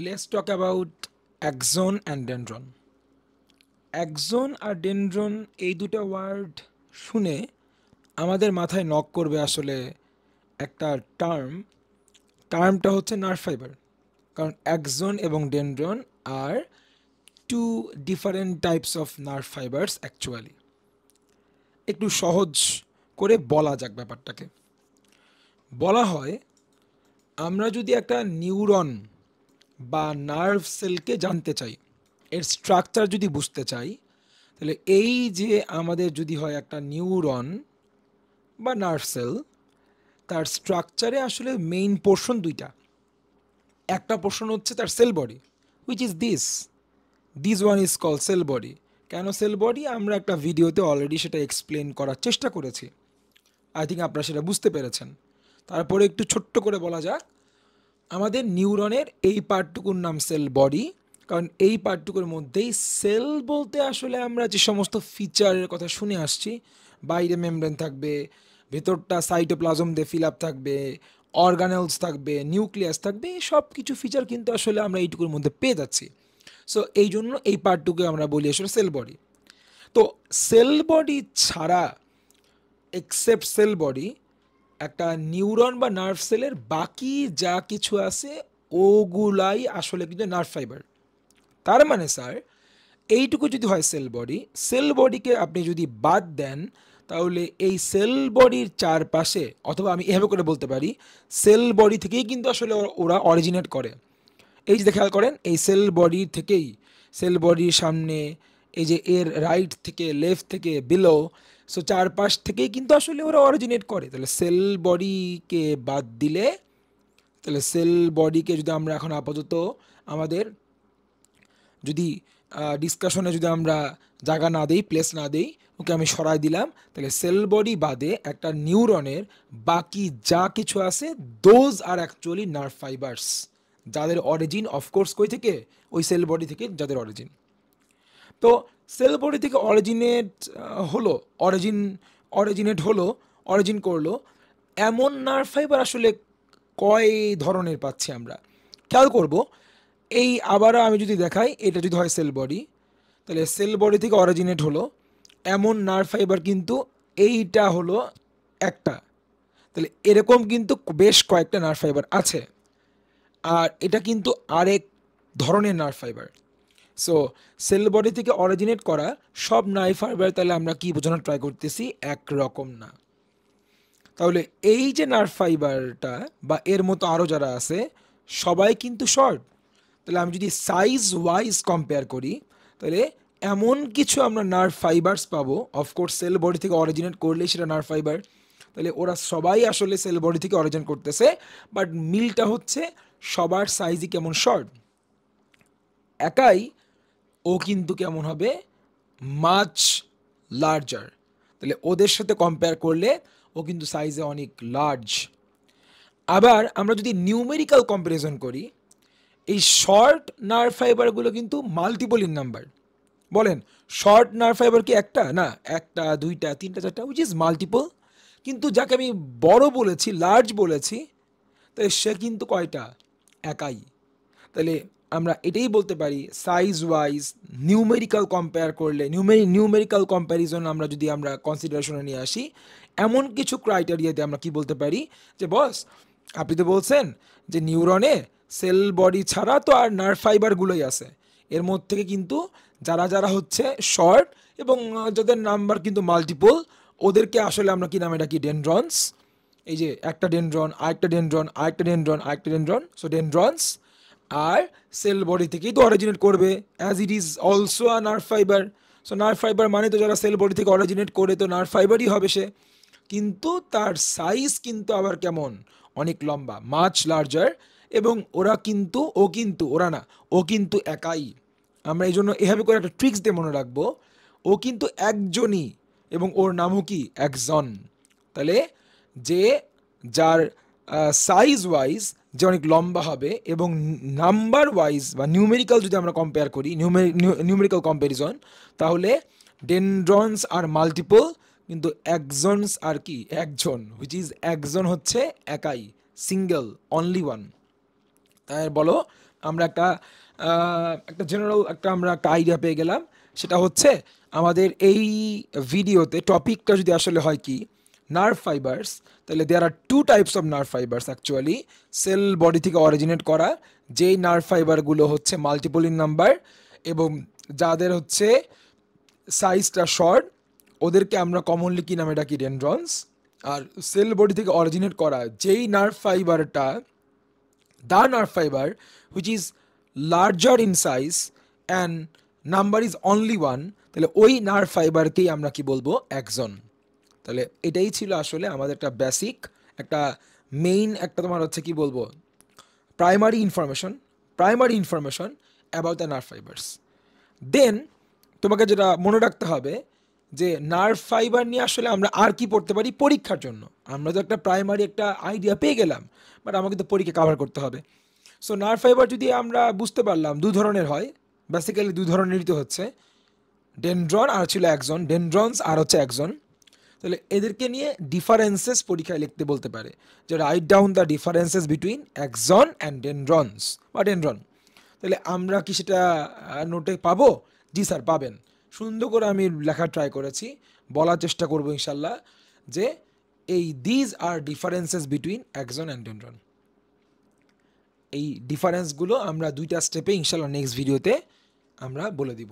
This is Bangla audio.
Let's talk about axon and dendron. Axon আর ডেনড্রন এই দুটো ওয়ার্ড শুনে আমাদের মাথায় নক করবে আসলে একটা টার্মটা হচ্ছে নার্ভ ফাইবার। কারণ axon এবং dendron are two different types of nerve fibres actually. একটু সহজ করে বলা যাক ব্যাপারটাকে। বলা হয় আমরা যদি একটা নিউরন বা নার্ভ সেলকে জানতে চাই, এর স্ট্রাকচার যদি বুঝতে চাই, তাহলে এই যে আমাদের যদি হয় একটা নিউরন বা নার্ভ সেল, তার স্ট্রাকচারে আসলে মেইন পোর্শন দুইটা। একটা পোর্শন হচ্ছে তার sell body, which is this one is call sell body. কেন সেল বডি আমরা একটা ভিডিওতে অলরেডি সেটা এক্সপ্লেন করার চেষ্টা করেছি, আই থিঙ্ক আপনারা সেটা বুঝতে পেরেছেন। তারপরে একটু ছোট্ট করে বলা যাক, আমাদের নিউরনের এই পার্টটুকুর নাম সেল বডি, কারণ এই পার্টটুকুর মধ্যেই সেল বলতে আসলে আমরা যে সমস্ত ফিচারের কথা শুনে আসছি, বাইরে মেমব্রেন থাকবে, ভেতরটা সাইটোপ্লাজম দিয়ে ফিল আপ থাকবে, অর্গানেলস থাকবে, নিউক্লিয়াস থাকবে, এই সব কিছু ফিচার কিন্তু আসলে আমরা এইটুকুর মধ্যে পেয়ে যাচ্ছি। সো এই জন্য এই পার্টটুকু আমরা বলি আসলে সেল বডি। তো সেল বডি ছাড়া, এক্সেপ্ট সেল বডি, একটা নিউরন বা নার্ভ সেলের বাকি যা কিছু আছে ওগুলাই আসলে কিন্তু নার্ভ ফাইবার। তার মানে স্যার, এইটুকু যদি হয় সেল বডিকে আপনি যদি বাদ দেন, তাহলে এই সেল বডির চারপাশে, অথবা আমি এভাবে করে বলতে পারি, সেল বডি থেকেই কিন্তু আসলে ওরা অরিজিনেট করে। এই যে খেয়াল করেন, এই সেল বডি থেকেই, সেল বডির সামনে, এই যে এর রাইট থেকে লেফট থেকে বিলো, সো চারপাশ থেকেই কিন্তু আসলে ওরা অরিজিনেট করে। তাহলে সেল বডিকে বাদ দিলে, তাহলে সেল বডিকে যদি আমরা এখন আপাতত আমাদের যদি ডিসকাশনে যদি আমরা জায়গা না দেই, প্লেস না দেই, ওকে আমি সরাই দিলাম, তাহলে সেল বডি বাদে একটা নিউরনের বাকি যা কিছু আছে, those are actually nerve fibres, যাদের অরিজিন অফকোর্স কই থেকে, ওই সেল বডি থেকে যাদের অরিজিন। তো সেল বডি থেকে হলো অরিজিনেট হলো, অরিজিন করলো, এমন নার্ভ ফাইবার আসলে কয় ধরনের পাচ্ছি আমরা। খেয়াল করব, এই আবারও আমি যদি দেখাই, এটা যদি হয় সেল বডি, তাহলে সেল বডি থেকে অরিজিনেট হলো এমন নার্ভ ফাইবার কিন্তু এইটা হলো একটা। তাহলে এরকম কিন্তু বেশ কয়েকটা নার্ভ ফাইবার আছে, আর এটা কিন্তু আরেক ধরনের nerve fibre. So sell body থেকে অরিজিনেট করা সব নার্ভ ফাইবার তাহলে আমরা কি বোঝানোর ট্রাই করতেছি, একরকম না। তাহলে এই যে নার্ভ ফাইবারটা বা এর মতো আরও যারা আছে, সবাই কিন্তু শর্ট। তাহলে আমি যদি সাইজ ওয়াইজ কম্পেয়ার করি, তাহলে এমন কিছু আমরা নার্ভ ফাইবার্স পাবো, অফকোর্স সেল বডি থেকে অরিজিনেট করলেই সেটা নার্ভ ফাইবার, তাহলে ওরা সবাই আসলে সেল বডি থেকে অরিজিনেট করতেছে, বাট মিলটা হচ্ছে সবার সাইজই কেমন শর্ট। একাই ও কিন্তু কেমন হবে, মাচ লার্জার। তাহলে ওদের সাথে কম্পেয়ার করলে ও কিন্তু সাইজে অনেক লার্জ। আবার আমরা যদি নিউমেরিক্যাল কম্পারিজন করি, এই শর্ট নার্ভ ফাইবারগুলো কিন্তু মাল্টিপল ইন নাম্বার। বলেন, শর্ট নার্ভ ফাইবার কি একটা না, একটা, দুইটা, তিনটা, চারটা, উইচ ইজ মাল্টিপল। কিন্তু যাকে আমি বড় বলেছি, লার্জ বলেছি, তাহলে সে কিন্তু কয়টা, একাই। তাহলে আমরা এটাই বলতে পারি, সাইজ ওয়াইজ নিউমেরিক্যাল কম্পেয়ার করলে, নিউমেরিক্যাল কম্প্যারিজন আমরা যদি আমরা কনসিডারেশনে নিয়ে আসি, এমন কিছু ক্রাইটেরিয়াতে আমরা কি বলতে পারি যে বস, আপনি তো বলছেন যে নিউরনে সেল বডি ছাড়া তো আর নার্ভ ফাইবারগুলোই আছে, এর মধ্যে থেকে কিন্তু যারা যারা হচ্ছে শর্ট এবং যাদের নাম্বার কিন্তু মাল্টিপল, ওদেরকে আসলে আমরা কি নামে ডাকি, ডেনড্রনস। এই যে একটা ডেনড্রন, আরেকটা ডেনড্রন, আরেকটা ডেনড্রন, আরেকটা ডেনড্রন, সো ডেনড্রনস। আর সেল বডি থেকেই তো অরিজিনেট করবে, as it is also a nerve fibre. So nerve fibre মানে তো যারা সেল বডি থেকে অরিজিনেট করে, তো নার্ভ ফাইবারই হবে সে। কিন্তু তার সাইজ কিন্তু আবার কেমন, অনেক লম্বা, মাচ লার্জার। এবং ওরা না, ও কিন্তু একাই। আমরা এই জন্য এভাবে করে একটা ট্রিক্স দিয়ে মনে রাখবো, ও কিন্তু একজনই এবং ওর নামও কি, একজন। তাহলে যে যার সাইজ ওয়াইজ যে অনেক লম্বা হবে, এবং নাম্বার ওয়াইজ বা নিউমেরিক্যাল যদি আমরা কম্পেয়ার করি, নিউমেরিক্যাল কম্প্যারিজন, তাহলে ডেনড্রনস আর মাল্টিপল, কিন্তু একজনস আর কি, একজন, হুইচ ইজ একজন হচ্ছে একাই, সিঙ্গেল, অনলি ওয়ান। তাই বলো, আমরা একটা জেনারেল আমরা একটা আইডিয়া পেয়ে গেলাম। সেটা হচ্ছে আমাদের এই ভিডিওতে টপিকটা যদি আসলে হয় কি নার্ভ ফাইবার্স, তাহলে there are two types of nerve fibres actually cell body থেকে অরিজিনেট করা, যেই নার্ভ ফাইবারগুলো হচ্ছে মাল্টিপল ইন নাম্বার এবং যাদের হচ্ছে সাইজটা শর্ট, ওদেরকে আমরা কমনলি কি নামে ডাকি ডেনড্রনস। আর সেল বডি থেকে অরিজিনেট করা যেই নার্ভ ফাইবারটা, the nerve fiber which is larger in size and number is only one, তাহলে ওই নার্ভ ফাইবারকেই আমরা কি বলবো অ্যাক্সন। তাহলে এটাই ছিল আসলে আমাদের একটা বেসিক একটা মেইন একটা তোমার হচ্ছে কি বলবো primary information about the nerve fibres. Then তোমাকে যেটা মনে রাখতে হবে যে নার্ভ ফাইবার নিয়ে আসলে আমরা আর কি পড়তে পারি পরীক্ষার জন্য। আমরা তো একটা প্রাইমারি একটা আইডিয়া পেয়ে গেলাম, বাট আমাকে তো পরীক্ষা কভার করতে হবে। সো নার্ভ ফাইবার যদি আমরা বুঝতে পারলাম দু ধরনের হয়, বেসিক্যালি দু ধরনেরই তো হচ্ছে ডেনড্রন আর ছিল অ্যাক্সন, ডেনড্রনস আর হচ্ছে অ্যাক্সন। তাহলে এদেরকে নিয়ে ডিফারেন্সেস পরীক্ষায় লিখতে বলতে পারে যে write down the differences between axon and dendrons বা ডেনড্রন। তাহলে আমরা কি সেটা নোটে পাবো? জি স্যার পাবেন। সুন্দর করে আমি লেখার ট্রাই করেছি, বলার চেষ্টা করবো ইনশাল্লাহ যে এই these are differences between axon and dendron. এই ডিফারেন্সগুলো আমরা দুইটা স্টেপে ইনশাল্লাহ নেক্সট ভিডিওতে আমরা বলে দিব।